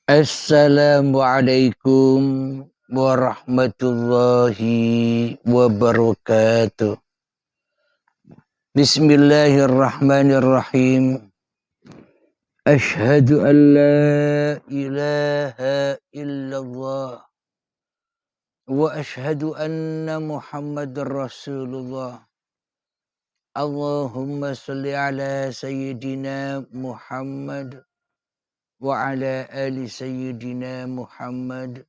Assalamualaikum warahmatullahi wabarakatuh. Bismillahirrahmanirrahim. Ashhadu an la ilaha illallah wa ashhadu anna Muhammadar Rasulullah. Allahumma salli ala sayyidina Muhammad wa ala ali sayyidina Muhammad.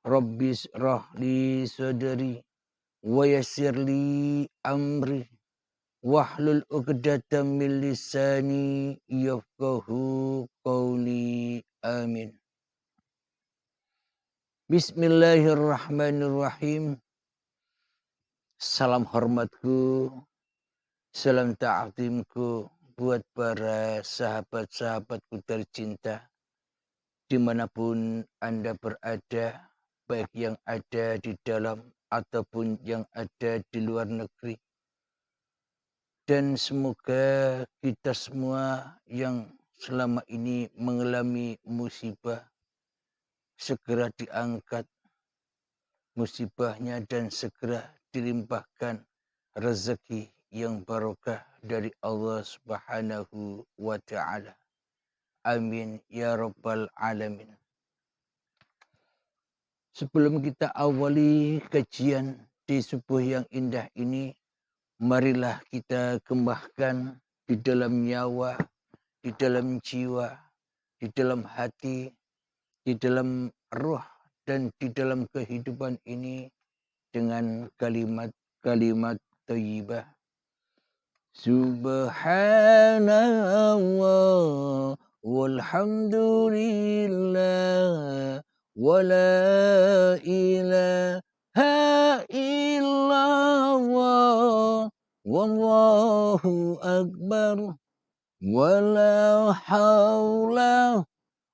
Rabbis rahli sadri wa yassirli amri wahlul 'uqdatam min lisani yafqahu qawli. Amin. Bismillahirrahmanirrahim. Salam hormatku, salam ta'zimku buat para sahabat-sahabatku tercinta dimanapun Anda berada, baik yang ada di dalam ataupun yang ada di luar negeri. Dan semoga kita semua yang selama ini mengalami musibah segera diangkat musibahnya dan segera dilimpahkan rezeki yang barokah dari Allah Subhanahu wa taala. Amin ya rabbal alamin. Sebelum kita awali kajian di subuh yang indah ini, marilah kita kembangkan di dalam nyawa, di dalam jiwa, di dalam hati, di dalam roh, dan di dalam kehidupan ini dengan kalimat-kalimat thayyibah. Subhanallah walhamdulillah wa la ilaha illallah wallahu akbar wa la hawla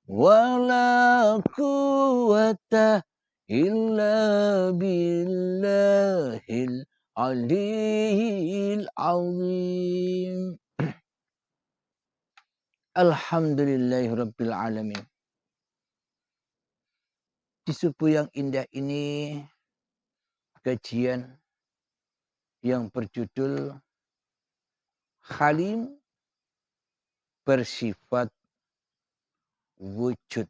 wa la quwwata illa billahil aliyil azim. Alhamdulillahirabbil alamin. Di subuh yang indah ini, kajian yang berjudul Halim bersifat wujud.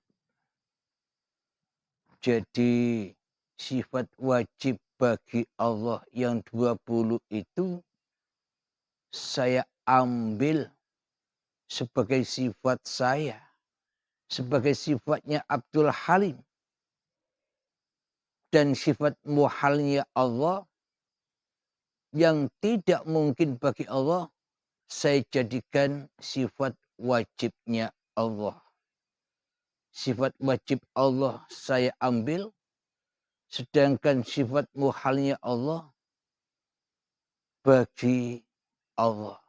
Jadi sifat wajib bagi Allah yang 20 itu saya ambil sebagai sifat saya, sebagai sifatnya Abdul Halim. Dan sifat muhalnya Allah yang tidak mungkin bagi Allah, saya jadikan sifat wajibnya Allah. Sifat wajib Allah saya ambil, sedangkan sifat muhalnya Allah bagi Allah.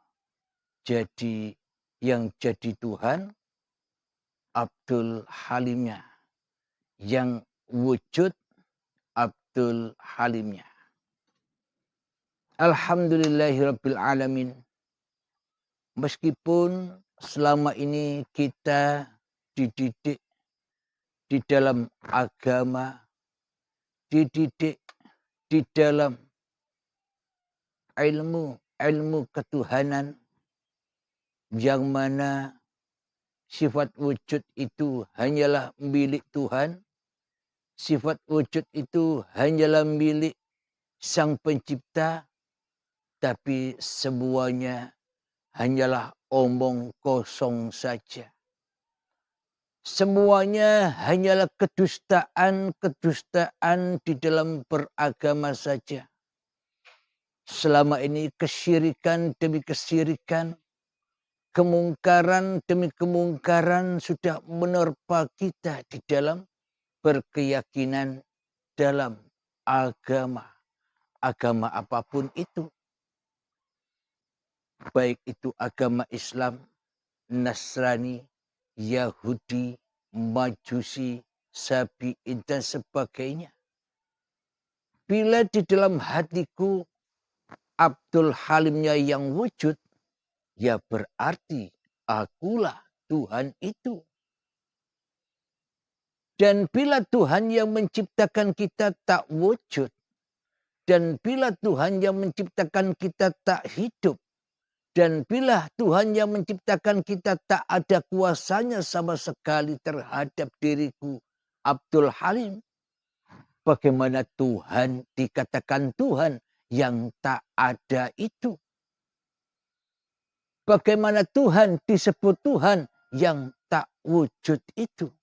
Jadi yang jadi Tuhan Abdul Halimnya, yang wujud Abdul Halimnya. Alhamdulillahirabbil alamin. Meskipun selama ini kita dididik di dalam agama, dididik di dalam ilmu ketuhanan, yang mana sifat wujud itu hanyalah milik Tuhan, sifat wujud itu hanyalah milik Sang Pencipta, tapi semuanya hanyalah omong kosong saja. Semuanya hanyalah kedustaan di dalam beragama saja. Selama ini kesyirikan demi kesyirikan, kemungkaran demi kemungkaran sudah menerpa kita di dalam berkeyakinan dalam agama. Agama apapun itu. Baik itu agama Islam, Nasrani, Yahudi, Majusi, Sabi'in dan sebagainya. Bila di dalam hatiku Abdul Halimnya yang wujud, ya berarti akulah Tuhan itu. Dan bila Tuhan yang menciptakan kita tak wujud, dan bila Tuhan yang menciptakan kita tak hidup, dan bila Tuhan yang menciptakan kita tak ada kuasanya sama sekali terhadap diriku, Abdul Halim, bagaimana Tuhan dikatakan Tuhan yang tak ada itu? Bagaimana Tuhan disebut Tuhan yang tak wujud itu?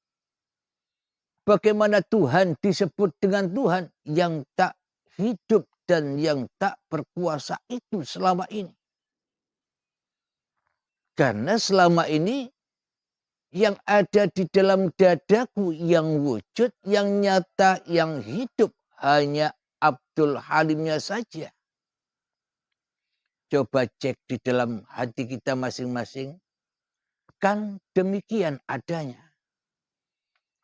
Bagaimana Tuhan disebut dengan Tuhan yang tak hidup dan yang tak berkuasa itu selama ini? Karena selama ini yang ada di dalam dadaku yang wujud, yang nyata, yang hidup hanya Abdul Halimnya saja. Coba cek di dalam hati kita masing-masing. Kan demikian adanya.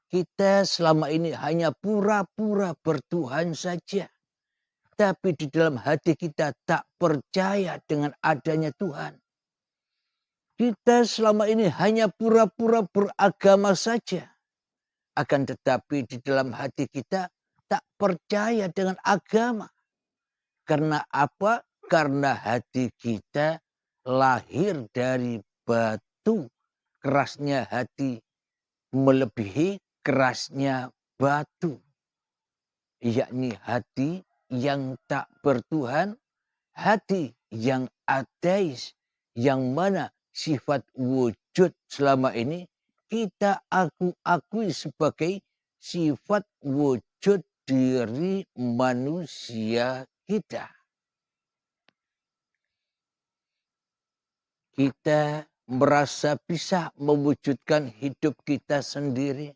Kita selama ini hanya pura-pura bertuhan saja. Tapi di dalam hati kita tak percaya dengan adanya Tuhan. Kita selama ini hanya pura-pura beragama saja. Akan tetapi di dalam hati kita tak percaya dengan agama. Karena apa? Karena hati kita lahir dari batu. Kerasnya hati melebihi kerasnya batu. Yakni hati yang tak bertuhan, hati yang ateis, yang mana sifat wujud selama ini kita akui sebagai sifat wujud diri manusia kita. Kita merasa bisa mewujudkan hidup kita sendiri.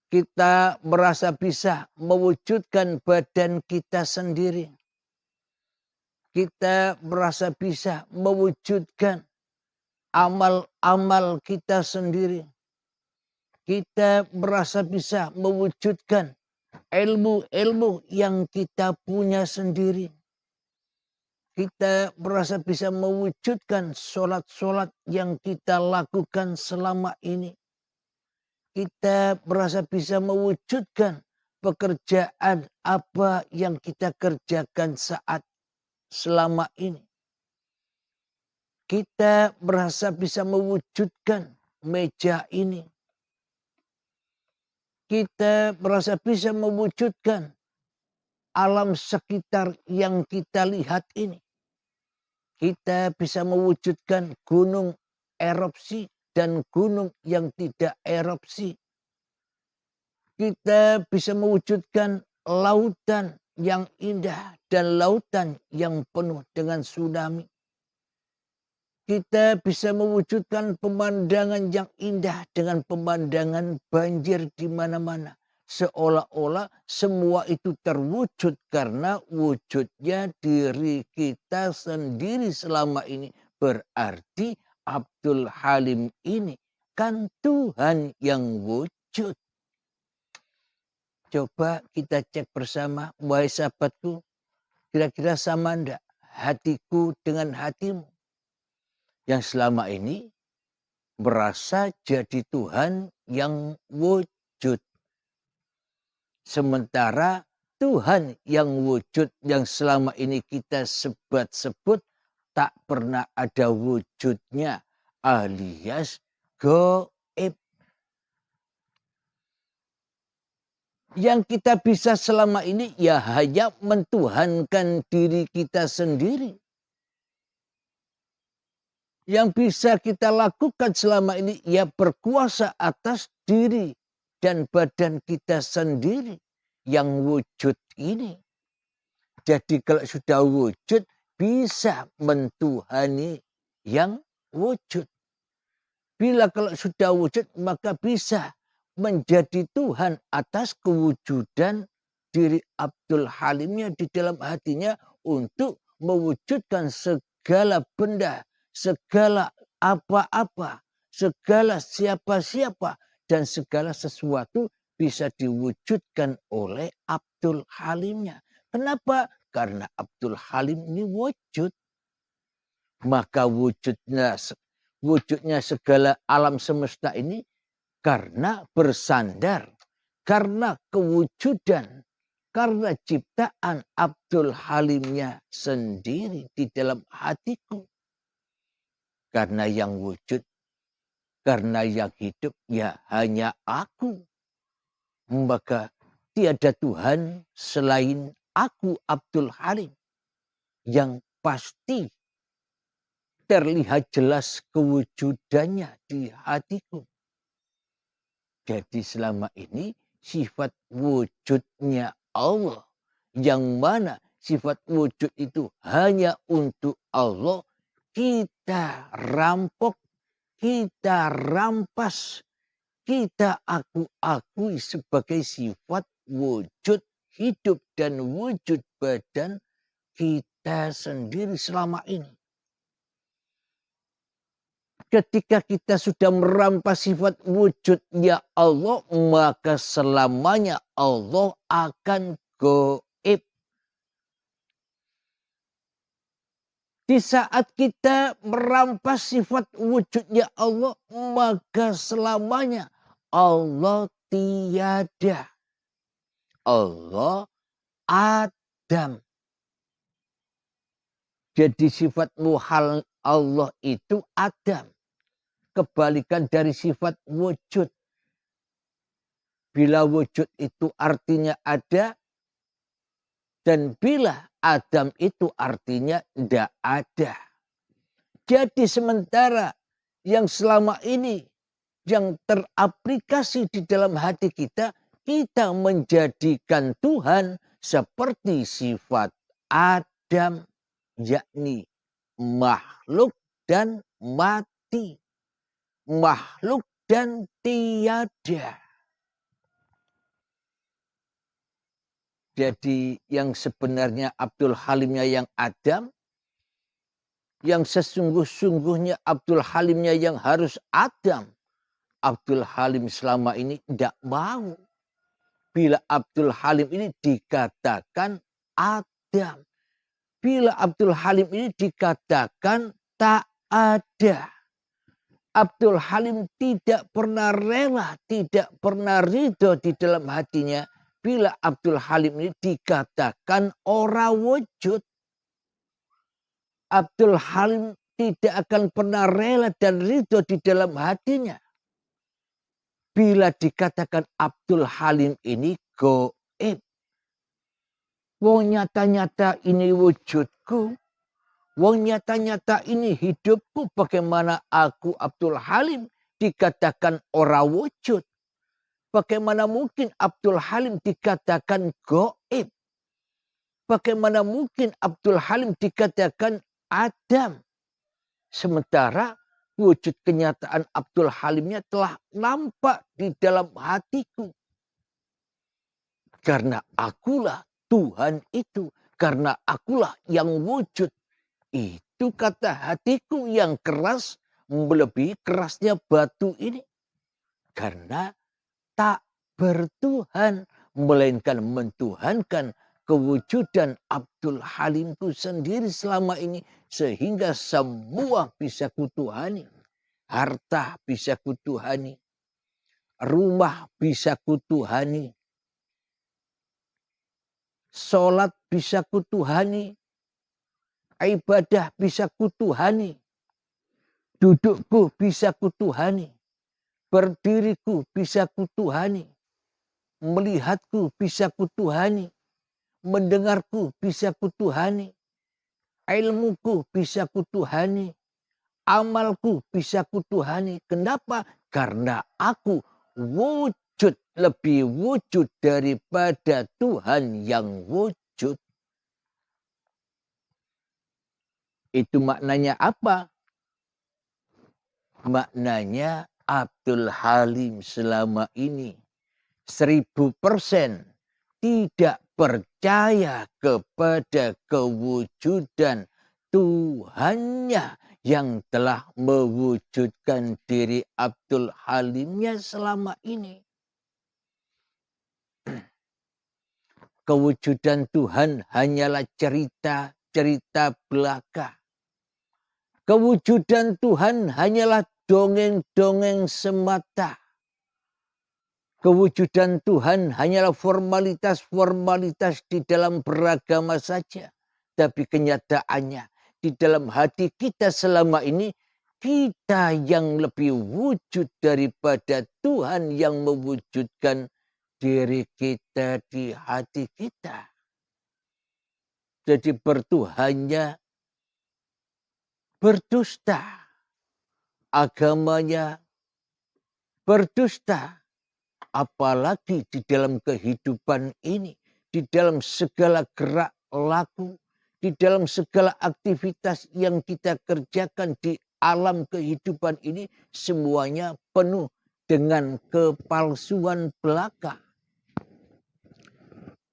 Kita merasa bisa mewujudkan badan kita sendiri. Kita merasa bisa mewujudkan amal-amal kita sendiri. Kita merasa bisa mewujudkan ilmu-ilmu yang kita punya sendiri. Kita merasa bisa mewujudkan sholat-sholat yang kita lakukan selama ini. Kita merasa bisa mewujudkan pekerjaan apa yang kita kerjakan selama ini. Kita merasa bisa mewujudkan meja ini. Kita merasa bisa mewujudkan alam sekitar yang kita lihat ini. Kita bisa mewujudkan gunung erupsi dan gunung yang tidak erupsi. Kita bisa mewujudkan lautan yang indah dan lautan yang penuh dengan tsunami. Kita bisa mewujudkan pemandangan yang indah dengan pemandangan banjir di mana-mana. Seolah-olah semua itu terwujud karena wujudnya diri kita sendiri selama ini. Berarti Abdul Halim ini kan Tuhan yang wujud. Coba kita cek bersama, wahai sahabatku, kira-kira sama enggak hatiku dengan hatimu? Yang selama ini merasa jadi Tuhan yang wujud. Sementara Tuhan yang wujud yang selama ini kita sebut tak pernah ada wujudnya alias gaib. Yang kita bisa selama ini ya hanya mentuhankan diri kita sendiri. Yang bisa kita lakukan selama ini ya berkuasa atas diri dan badan kita sendiri yang wujud ini. Jadi kalau sudah wujud bisa mentuhani yang wujud. Bila kalau sudah wujud maka bisa menjadi Tuhan atas kewujudan diri Abdul Halimnya di dalam hatinya untuk mewujudkan segala benda, segala apa-apa, segala siapa-siapa, dan segala sesuatu bisa diwujudkan oleh Abdul Halimnya. Kenapa? Karena Abdul Halim ini wujud. Maka wujudnya segala alam semesta ini karena bersandar, karena kewujudan, karena ciptaan Abdul Halimnya sendiri di dalam hatiku. Karena yang wujud, karena yang hidup ya hanya aku. Maka tiada Tuhan selain aku Abdul Halim yang pasti terlihat jelas kewujudannya di hatiku. Jadi selama ini sifat wujudnya Allah yang mana sifat wujud itu hanya untuk Allah, kita rampok, kita rampas, kita akui sebagai sifat wujud hidup dan wujud badan kita sendiri selama ini. Ketika kita sudah merampas sifat wujudnya Allah, maka selamanya Allah akan gaib. Di saat kita merampas sifat wujudnya Allah, maka selamanya Allah tiada. Allah Adam. Jadi sifat muhal Allah itu Adam. Kebalikan dari sifat wujud. Bila wujud itu artinya ada, dan bila Adam itu artinya tidak ada. Jadi sementara yang selama ini yang teraplikasi di dalam hati kita, kita menjadikan Tuhan seperti sifat Adam, yakni makhluk dan mati. Makhluk dan tiada. Jadi yang sebenarnya Abdul Halimnya yang Adam, yang sesungguh-sungguhnya Abdul Halimnya yang harus Adam, Abdul Halim selama ini tidak mau. Bila Abdul Halim ini dikatakan Adam. Bila Abdul Halim ini dikatakan tak ada. Abdul Halim tidak pernah rela, tidak pernah ridho di dalam hatinya bila Abdul Halim ini dikatakan ora wujud. Abdul Halim tidak akan pernah rela dan ridho di dalam hatinya bila dikatakan Abdul Halim ini gaib. Wong nyata-nyata ini wujudku. Wong nyata-nyata ini hidupku, bagaimana aku Abdul Halim dikatakan ora wujud. Bagaimana mungkin Abdul Halim dikatakan gaib. Bagaimana mungkin Abdul Halim dikatakan Adam. Sementara wujud kenyataan Abdul Halimnya telah nampak di dalam hatiku. Karena akulah Tuhan itu. Karena akulah yang wujud. Itu kata hatiku yang keras melebihi kerasnya batu ini. Karena tak bertuhan, melainkan mentuhankan kewujudan Abdul Halimku sendiri selama ini. Sehingga semua bisa kutuhani. Harta bisa kutuhani. Rumah bisa kutuhani. Sholat bisa kutuhani. Ibadah bisa kutuhani. Dudukku bisa kutuhani. Berdiriku bisa kutuhani. Melihatku bisa kutuhani. Mendengarku bisa kutuhani. Ilmuku bisa kutuhani. Amalku bisa kutuhani. Kenapa? Karena aku wujud, lebih wujud daripada Tuhan yang wujud. Itu maknanya apa? Maknanya Abdul Halim selama ini 1000% tidak percaya kepada kewujudan Tuhannya yang telah mewujudkan diri Abdul Halimnya selama ini. Kewujudan Tuhan hanyalah cerita belaka. Kewujudan Tuhan hanyalah dongeng-dongeng semata. Kewujudan Tuhan hanyalah formalitas-formalitas di dalam beragama saja. Tapi kenyataannya di dalam hati kita selama ini, kita yang lebih wujud daripada Tuhan yang mewujudkan diri kita di hati kita. Jadi bertuhannya berdusta, agamanya berdusta. Apalagi di dalam kehidupan ini, di dalam segala gerak laku, di dalam segala aktivitas yang kita kerjakan di alam kehidupan ini, semuanya penuh dengan kepalsuan belaka.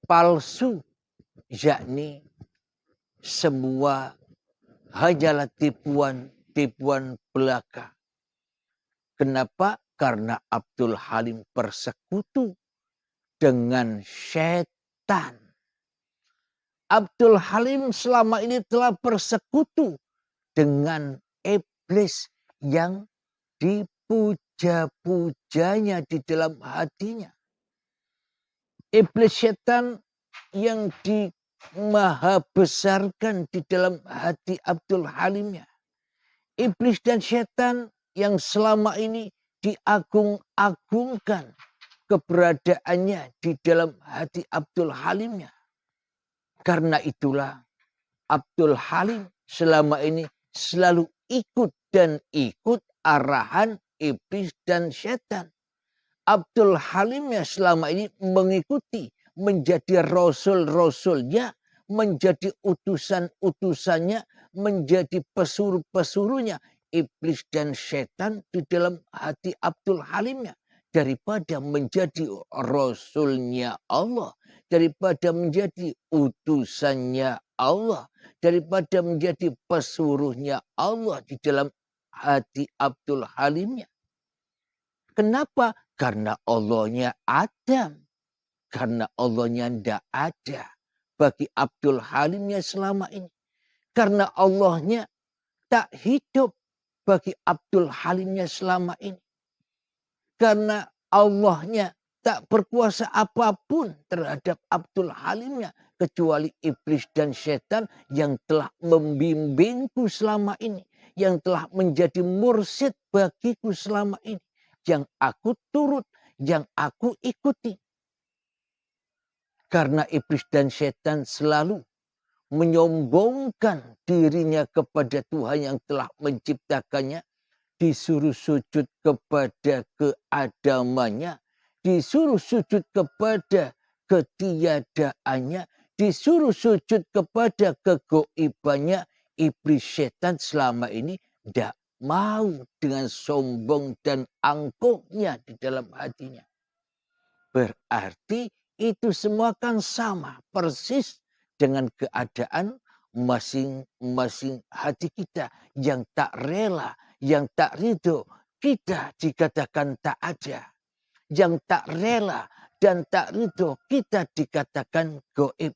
Palsu, yakni semua hanyalah tipuan belaka. Kenapa? Karena Abdul Halim bersekutu dengan setan. Abdul Halim selama ini telah bersekutu dengan iblis yang dipuja-pujanya di dalam hatinya. Iblis setan yang dimaha besarkan di dalam hati Abdul Halimnya. Iblis dan setan yang selama ini diagung-agungkan keberadaannya di dalam hati Abdul Halimnya. Karena itulah Abdul Halim selama ini selalu ikut arahan iblis dan setan. Abdul Halimnya selama ini mengikuti, menjadi rasul-rasulnya, menjadi utusan-utusannya, menjadi pesuruh-pesuruhnya iblis dan setan di dalam hati Abdul Halimnya. Daripada menjadi rasulnya Allah, daripada menjadi utusannya Allah, daripada menjadi pesuruhnya Allah di dalam hati Abdul Halimnya. Kenapa? Karena Allahnya Adam. Karena Allahnya tidak ada bagi Abdul Halimnya selama ini. Karena Allahnya tak hidup bagi Abdul Halimnya selama ini. Karena Allahnya tak berkuasa apapun terhadap Abdul Halimnya. Kecuali iblis dan setan yang telah membimbingku selama ini. Yang telah menjadi mursyid bagiku selama ini. Yang aku turut, yang aku ikuti. Karena iblis dan setan selalu menyombongkan dirinya kepada Tuhan yang telah menciptakannya. Disuruh sujud kepada keadamannya, disuruh sujud kepada ketiadaannya, disuruh sujud kepada kegoibannya. Iblis setan selama ini tidak mau dengan sombong dan angkuhnya di dalam hatinya. Berarti itu semua kan sama persis dengan keadaan masing-masing hati kita yang tak rela, yang tak ridho kita dikatakan tak ada. Yang tak rela dan tak ridho kita dikatakan goib.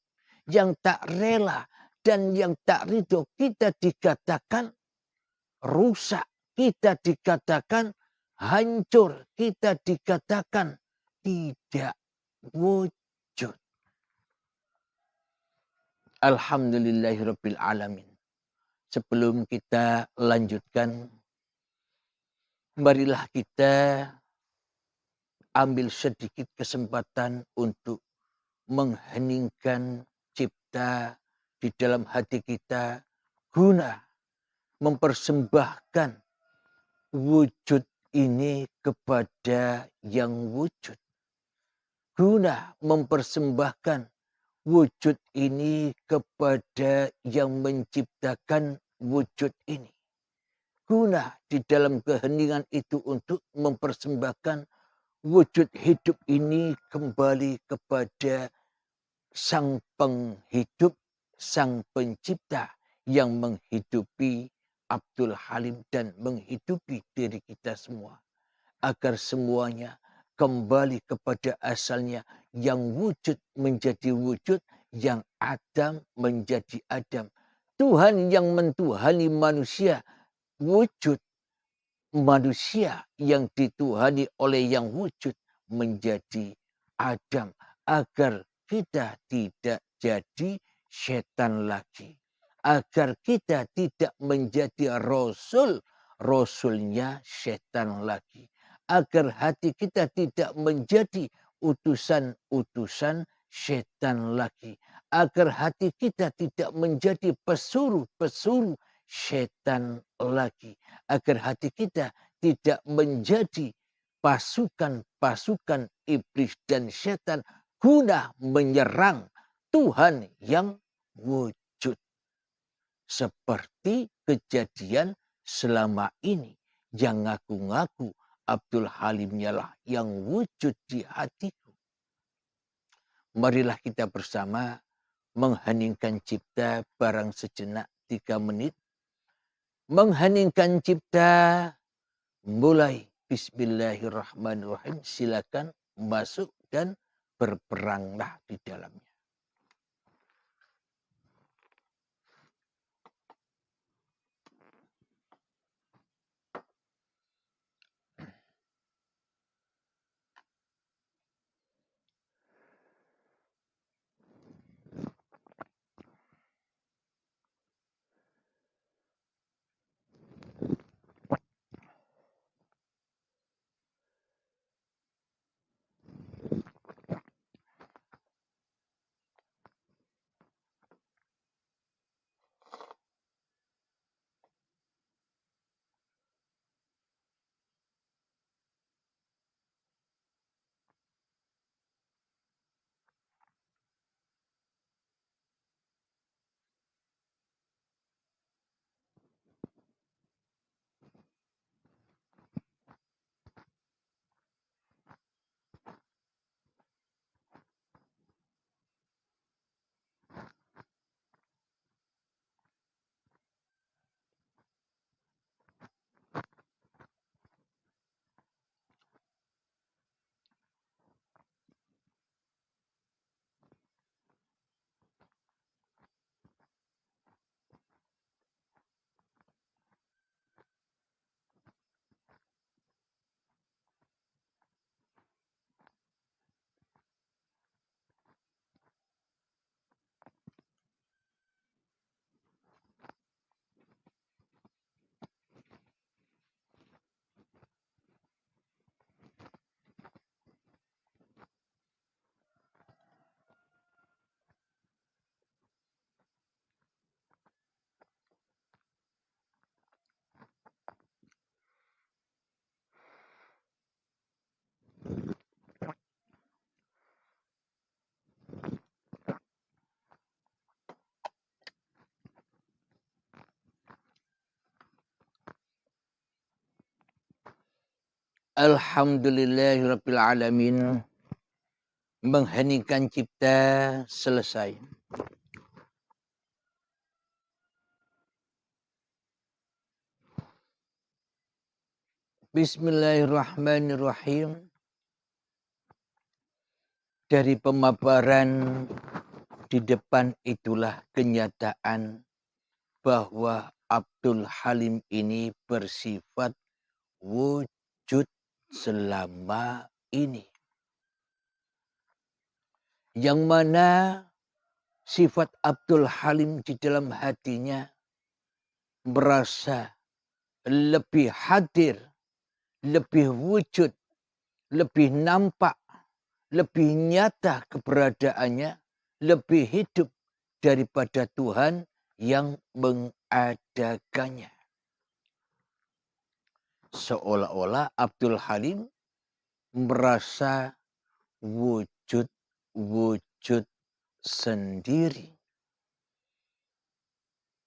Yang tak rela dan yang tak ridho kita dikatakan rusak. Kita dikatakan hancur. Kita dikatakan tidak wujud. Alhamdulillahirabbil alamin. Sebelum kita lanjutkan, marilah kita ambil sedikit kesempatan untuk mengheningkan cipta di dalam hati kita guna mempersembahkan wujud ini kepada yang wujud. Guna mempersembahkan wujud ini kepada yang menciptakan wujud ini. Guna di dalam keheningan itu untuk mempersembahkan wujud hidup ini kembali kepada Sang Penghidup, Sang Pencipta yang menghidupi Abdul Halim dan menghidupi diri kita semua. Agar semuanya kembali kepada asalnya, yang wujud menjadi wujud, yang Adam menjadi Adam. Tuhan yang mentuhani manusia, wujud manusia yang dituhani oleh yang wujud menjadi Adam, agar kita tidak jadi setan lagi, agar kita tidak menjadi rasulnya setan lagi, agar hati kita tidak menjadi utusan-utusan setan lagi, agar hati kita tidak menjadi pesuruh-pesuruh setan lagi, agar hati kita tidak menjadi pasukan-pasukan iblis dan setan guna menyerang Tuhan yang wujud. Seperti kejadian selama ini yang ngaku-ngaku Abdul Halimnya lah yang wujud di hatiku. Marilah kita bersama mengheningkan cipta barang sejenak 3 menit. Mengheningkan cipta mulai bismillahirrahmanirrahim. Silakan masuk dan berperanglah di dalamnya. Alhamdulillahirrabbilalamin. Mengheningkan cipta selesai. Bismillahirrahmanirrahim. Dari pemaparan di depan itulah kenyataan bahwa Abdul Halim ini bersifat wujud selama ini. Yang mana sifat Abdul Halim di dalam hatinya merasa lebih hadir, lebih wujud, lebih nampak, lebih nyata keberadaannya, lebih hidup daripada Tuhan yang mengadakannya. Seolah-olah Abdul Halim merasa wujud sendiri.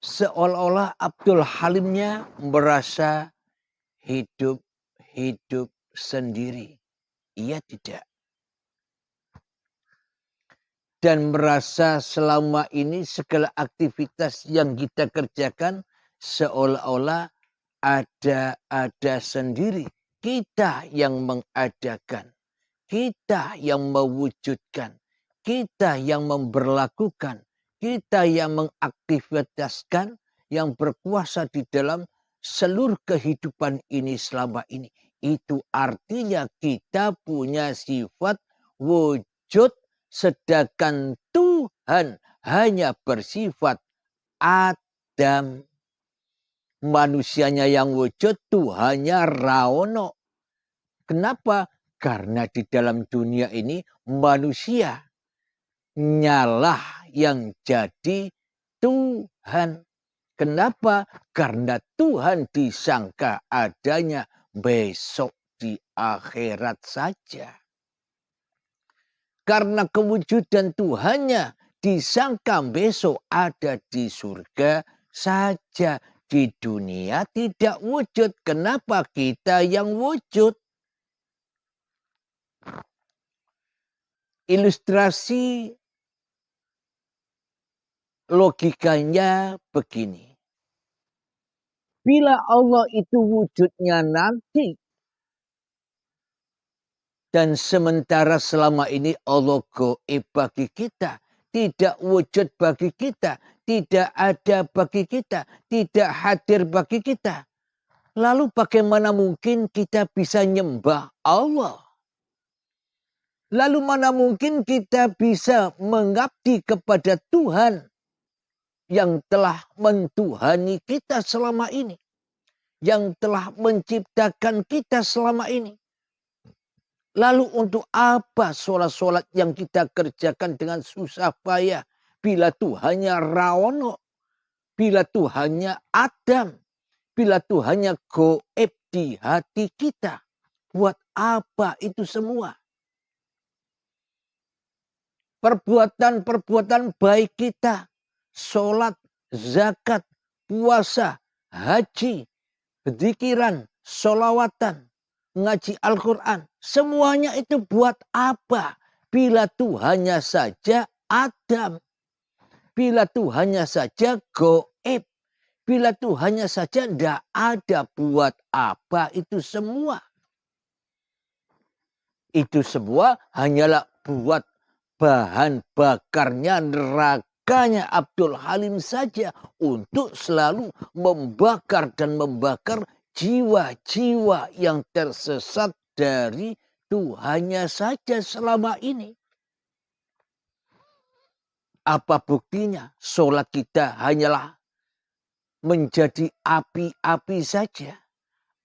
Seolah-olah Abdul Halimnya merasa hidup sendiri. Ia tidak. Dan merasa selama ini segala aktivitas yang kita kerjakan seolah-olah ada sendiri. Kita yang mengadakan. Kita yang mewujudkan. Kita yang memberlakukan. Kita yang mengaktivitaskan. Yang berkuasa di dalam seluruh kehidupan ini selama ini. Itu artinya kita punya sifat wujud, sedangkan Tuhan hanya bersifat Adam. Manusianya yang wujud, Tuhannya Raono. Kenapa? Karena di dalam dunia ini manusia nyalah yang jadi Tuhan. Kenapa? Karena Tuhan disangka adanya besok di akhirat saja. Karena kewujudan Tuhannya disangka besok ada di surga saja. Di dunia tidak wujud. Kenapa kita yang wujud? Ilustrasi logikanya begini. Bila Allah itu wujudnya nanti, dan sementara selama ini Allah gaib bagi kita, tidak wujud bagi kita, tidak ada bagi kita, tidak hadir bagi kita. Lalu bagaimana mungkin kita bisa nyembah Allah? Lalu mana mungkin kita bisa mengabdi kepada Tuhan yang telah mentuhani kita selama ini, yang telah menciptakan kita selama ini. Lalu untuk apa sholat-sholat yang kita kerjakan dengan susah payah bila Tuhannya Rawono, bila Tuhannya Adam, bila Tuhannya goib di hati kita? Buat apa itu semua? Perbuatan-perbuatan baik kita, sholat, zakat, puasa, haji, zikiran, sholawatan, ngaji Al-Quran. Semuanya itu buat apa? Bila Tuhannya saja Adam. Bila Tuhannya saja goib. Bila Tuhannya saja tidak ada, buat apa itu semua? Itu semua hanyalah buat bahan bakarnya nerakanya Abdul Halim saja, untuk selalu membakar dan membakar jiwa-jiwa yang tersesat dari Tuhannya saja selama ini. Apa buktinya? Sholat kita hanyalah menjadi api-api saja.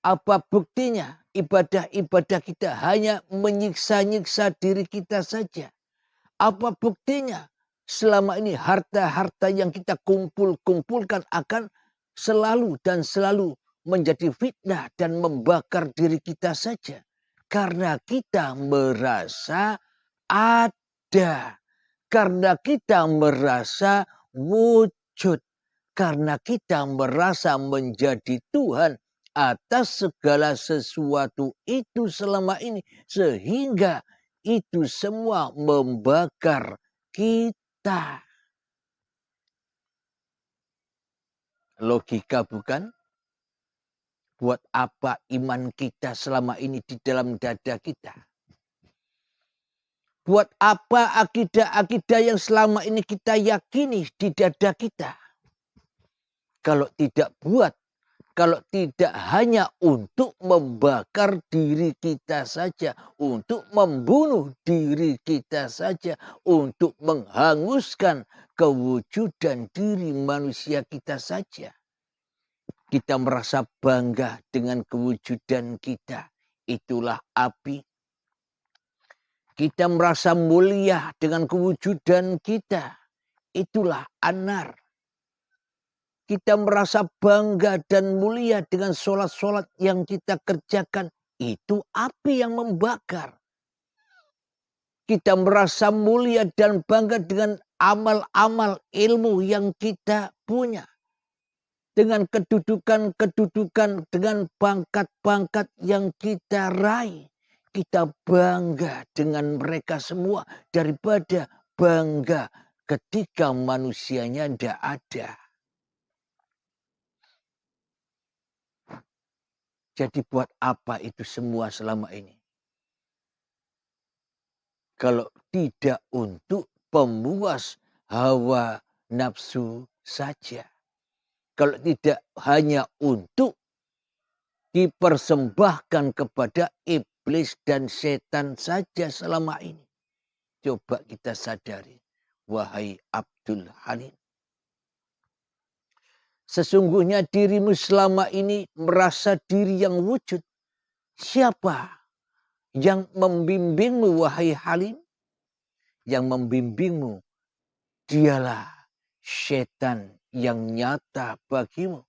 Apa buktinya? Ibadah-ibadah kita hanya menyiksa-nyiksa diri kita saja. Apa buktinya? Selama ini harta-harta yang kita kumpulkan akan selalu dan selalu menjadi fitnah dan membakar diri kita saja. Karena kita merasa ada. Karena kita merasa wujud. Karena kita merasa menjadi Tuhan atas segala sesuatu itu selama ini. Sehingga itu semua membakar kita. Logika bukan? Buat apa iman kita selama ini di dalam dada kita? Buat apa akidah-akidah yang selama ini kita yakini di dada kita? Kalau tidak hanya untuk membakar diri kita saja, untuk membunuh diri kita saja, untuk menghanguskan kewujudan diri manusia kita saja. Kita merasa bangga dengan kewujudan kita. Itulah api. Kita merasa mulia dengan kewujudan kita. Itulah anar. Kita merasa bangga dan mulia dengan sholat-sholat yang kita kerjakan. Itu api yang membakar. Kita merasa mulia dan bangga dengan amal-amal ilmu yang kita punya. Dengan kedudukan-kedudukan, dengan pangkat-pangkat yang kita raih. Kita bangga dengan mereka semua daripada bangga ketika manusianya tidak ada. Jadi buat apa itu semua selama ini? Kalau tidak untuk pemuas hawa nafsu saja. Kalau tidak hanya untuk dipersembahkan kepada iblis dan setan saja selama ini. Coba kita sadari, wahai Abdul Halim. Sesungguhnya dirimu selama ini merasa diri yang wujud. Siapa yang membimbingmu, wahai Halim? Yang membimbingmu dialah setan yang nyata bagimu.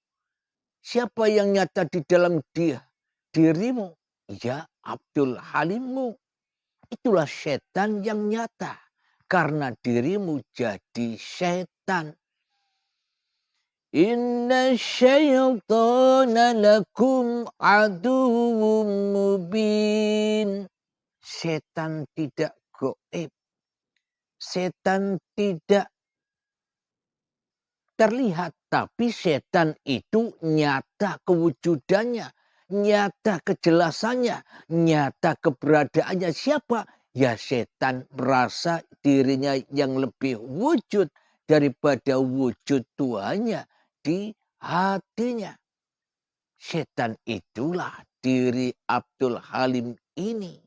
Siapa yang nyata di dalam dirimu? Ya Abdul Halimmu. Itulah setan yang nyata. Karena dirimu jadi setan. Inna syaitana lakum aduwwum mubin. Setan tidak goib. Setan tidak terlihat. Tapi setan itu nyata kewujudannya. Nyata kejelasannya. Nyata keberadaannya. Siapa? Ya setan merasa dirinya yang lebih wujud daripada wujud Tuhannya di hatinya. Setan itulah diri Abdul Halim ini.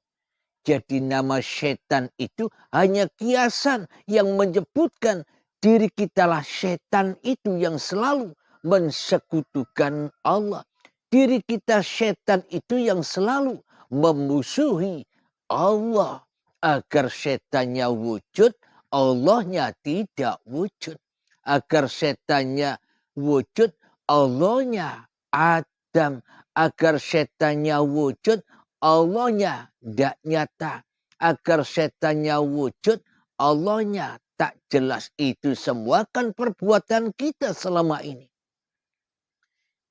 Jadi nama setan itu hanya kiasan yang menyebutkan diri kitalah setan itu yang selalu mensekutukan Allah. Diri kita setan itu yang selalu memusuhi Allah. Agar setannya wujud, Allahnya tidak wujud. Agar setannya wujud, Allahnya adam. Agar setannya wujud, Allahnya tidak nyata. Agar setannya wujud, Allahnya tak jelas. Itu semua kan perbuatan kita selama ini.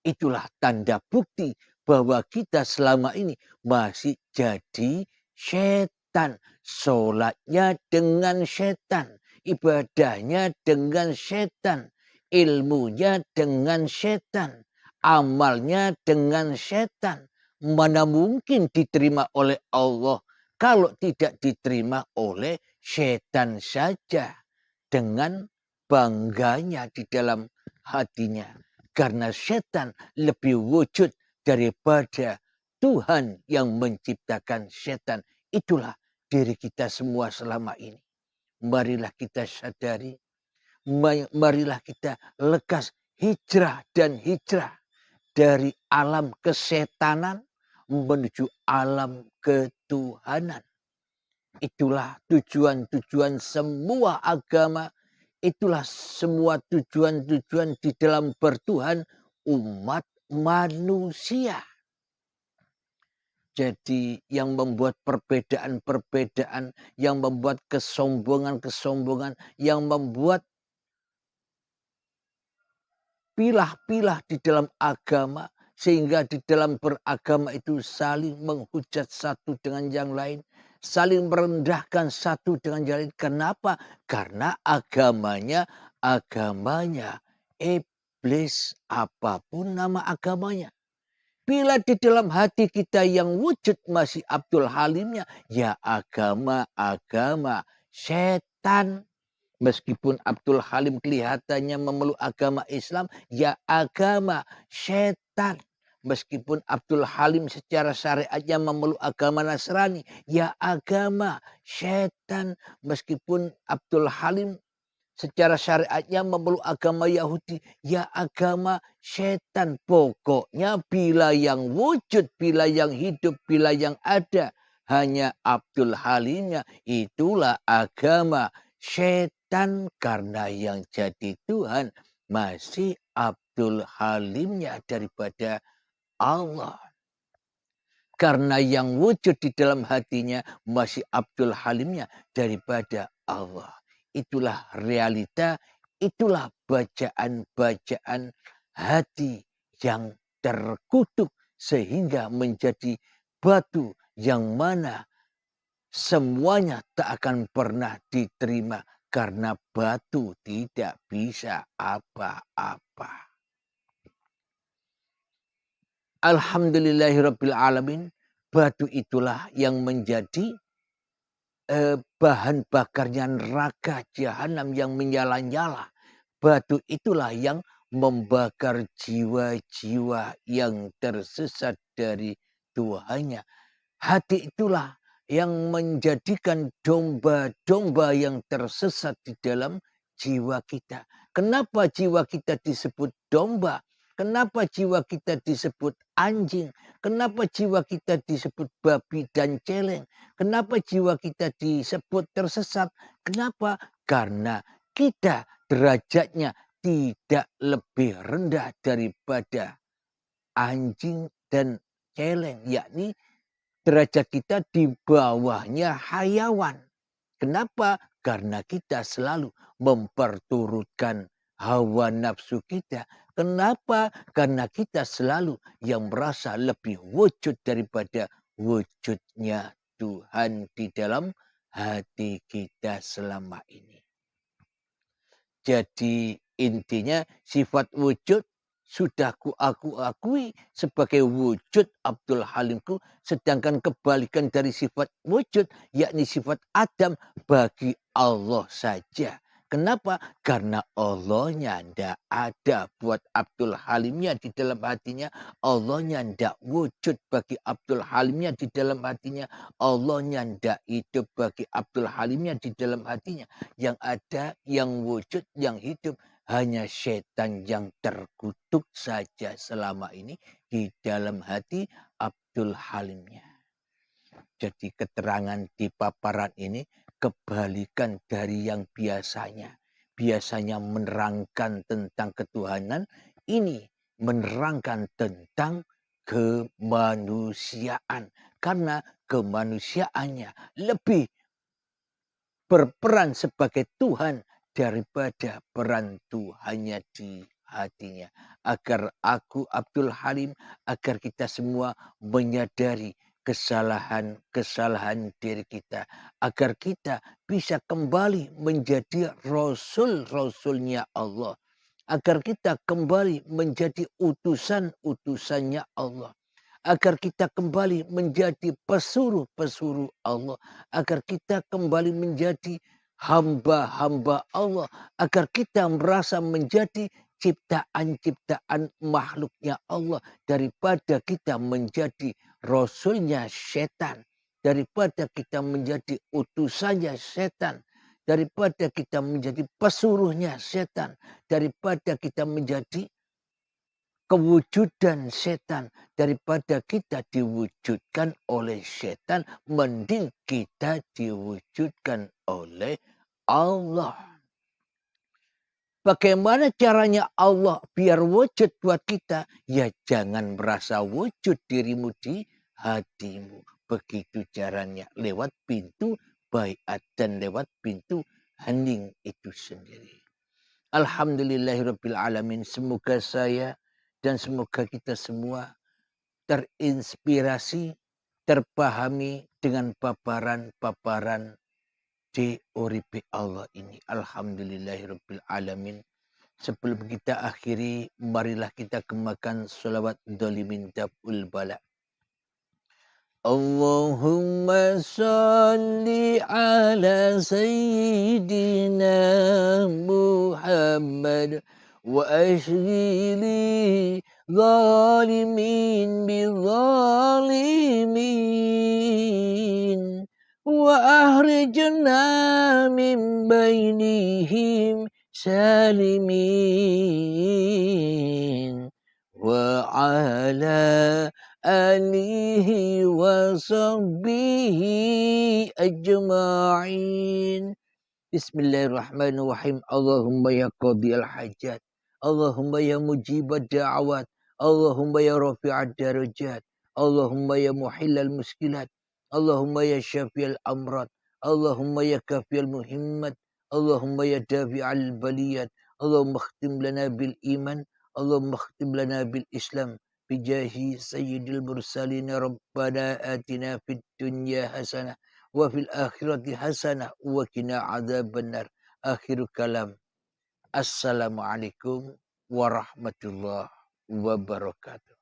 Itulah tanda bukti bahwa kita selama ini masih jadi setan. Sholatnya dengan setan. Ibadahnya dengan setan. Ilmunya dengan setan. Amalnya dengan setan. Mana mungkin diterima oleh Allah kalau tidak diterima oleh setan saja. Dengan bangganya di dalam hatinya. Karena setan lebih wujud daripada Tuhan yang menciptakan setan. Itulah diri kita semua selama ini. Marilah kita sadari. Marilah kita lekas hijrah dan hijrah. Dari alam kesetanan menuju alam ketuhanan. Itulah tujuan-tujuan semua agama. Itulah semua tujuan-tujuan di dalam bertuhan umat manusia. Jadi yang membuat perbedaan-perbedaan, yang membuat kesombongan-kesombongan, yang membuat pilah-pilah di dalam agama, sehingga di dalam beragama itu saling menghujat satu dengan yang lain, saling merendahkan satu dengan yang lain. Kenapa? Karena agamanya iblis, apapun nama agamanya. Bila di dalam hati kita yang wujud masih Abdul Halimnya, ya agama setan. Meskipun Abdul Halim kelihatannya memeluk agama Islam, ya agama setan. Meskipun Abdul Halim secara syariatnya memeluk agama Nasrani, ya agama setan. Meskipun Abdul Halim secara syariatnya memeluk agama Yahudi, ya agama setan. Pokoknya bila yang wujud, bila yang hidup, bila yang ada, hanya Abdul Halimnya, itulah agama setan. Karena yang jadi Tuhan masih Abdul Halimnya daripada Allah. Karena yang wujud di dalam hatinya masih Abdul Halimnya daripada Allah. Itulah realita, itulah bacaan-bacaan hati yang terkutuk sehingga menjadi batu yang mana semuanya tak akan pernah diterima karena batu tidak bisa apa-apa. Alhamdulillahirabbil alamin, batu itulah yang menjadi bahan bakarnya neraka jahanam yang menyala-nyala. Batu itulah yang membakar jiwa-jiwa yang tersesat dari Tuhannya. Hati itulah yang menjadikan domba-domba yang tersesat di dalam jiwa kita. Kenapa jiwa kita disebut domba? Kenapa jiwa kita disebut anjing? Kenapa jiwa kita disebut babi dan celeng? Kenapa jiwa kita disebut tersesat? Kenapa? Karena kita derajatnya tidak lebih rendah daripada anjing dan celeng, yakni derajat kita di bawahnya hayawan. Kenapa? Karena kita selalu memperturutkan hawa nafsu kita. Kenapa? Karena kita selalu yang merasa lebih wujud daripada wujudnya Tuhan di dalam hati kita selama ini. Jadi intinya sifat wujud sudah aku akui sebagai wujud Abdul Halimku, sedangkan kebalikan dari sifat wujud yakni sifat Adam bagi Allah saja. Kenapa? Karena Allahnya tidak ada buat Abdul Halimnya di dalam hatinya. Allahnya tidak wujud bagi Abdul Halimnya di dalam hatinya. Allahnya tidak hidup bagi Abdul Halimnya di dalam hatinya. Yang ada, yang wujud, yang hidup hanya setan yang terkutuk saja selama ini di dalam hati Abdul Halimnya. Jadi keterangan di paparan ini kebalikan dari yang biasanya. Biasanya menerangkan tentang ketuhanan, ini menerangkan tentang kemanusiaan. Karena kemanusiaannya lebih berperan sebagai Tuhan daripada peran Tuhannya di hatinya. Agar aku Abdul Halim, agar kita semua menyadari kesalahan-kesalahan diri kita. Agar kita bisa kembali menjadi Rasul-Rasulnya Allah. Agar kita kembali menjadi utusan-utusannya Allah. Agar kita kembali menjadi pesuruh-pesuruh Allah. Agar kita kembali menjadi hamba-hamba Allah. Agar kita merasa menjadi ciptaan-ciptaan makhluknya Allah. Daripada kita menjadi rasulnya setan. Daripada kita menjadi utusannya setan. Daripada kita menjadi pesuruhnya setan. Daripada kita menjadi kewujudan setan. Daripada kita diwujudkan oleh setan. Mending kita diwujudkan oleh Allah. Bagaimana caranya Allah biar wujud buat kita? Ya jangan merasa wujud dirimu di hatimu. Begitu caranya. Lewat pintu baiat dan lewat pintu hening itu sendiri. Alhamdulillahirabbil alamin. Semoga saya dan semoga kita semua terinspirasi, terpahami dengan paparan-paparan teori Allah ini. Alhamdulillahirabbil alamin. Sebelum kita akhiri, marilah kita kemakan salawat dolimin daf'ul bala. Allahumma salli ala sayyidina Muhammad wa ashghili zalimin bizalimin wa ahrijna min bainihim salimin wa ala alihi wa sahbihi ajma'in. Bismillahirrahmanirrahim. Allahumma ya qadiyal hajat. Allahumma ya mujibad da'awat. Allahumma ya rafi'ad darajat. Allahumma ya muhillal muskilat. Allahumma ya syafi'al amrat. Allahumma ya kafiyal muhimmat. Allahumma ya dafi'al baliyat. Allahumma khtim lana bil iman. Allahumma khtim lana bil islam. Bijahi sayyidil mursalin. Rabbana atina fid dunya hasanah. Wa fil akhirati hasanah wa qina adzabannar. Akhirul kalam. Assalamualaikum warahmatullahi wabarakatuh.